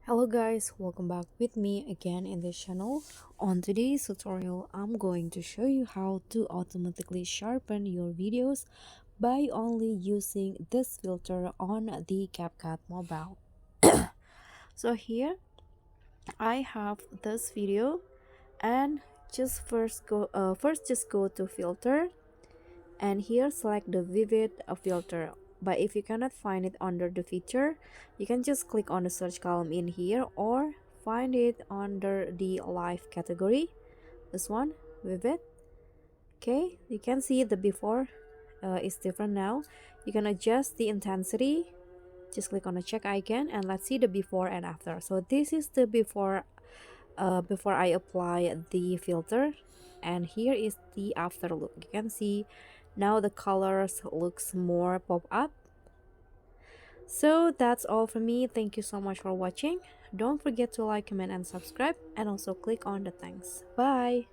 Hello guys, welcome back with me again in this channel. On today's tutorial, I'm going to show you how to automatically sharpen your videos by only using this filter on the CapCut mobile. So here I have this video, and just go to filter, and here select the vivid filter. But if you cannot find it under the feature, you can just click on the search column in here or find it under the live category, this one, vivid. Okay, you can see the before is different now. You can adjust the intensity, just click on the check icon, and let's see the before and after. So this is the before I apply the filter, and here is the after look. You can see now the colors looks more pop up. So that's all from me. Thank you so much for watching. Don't forget to like, comment, and subscribe, and also click on the thanks. Bye.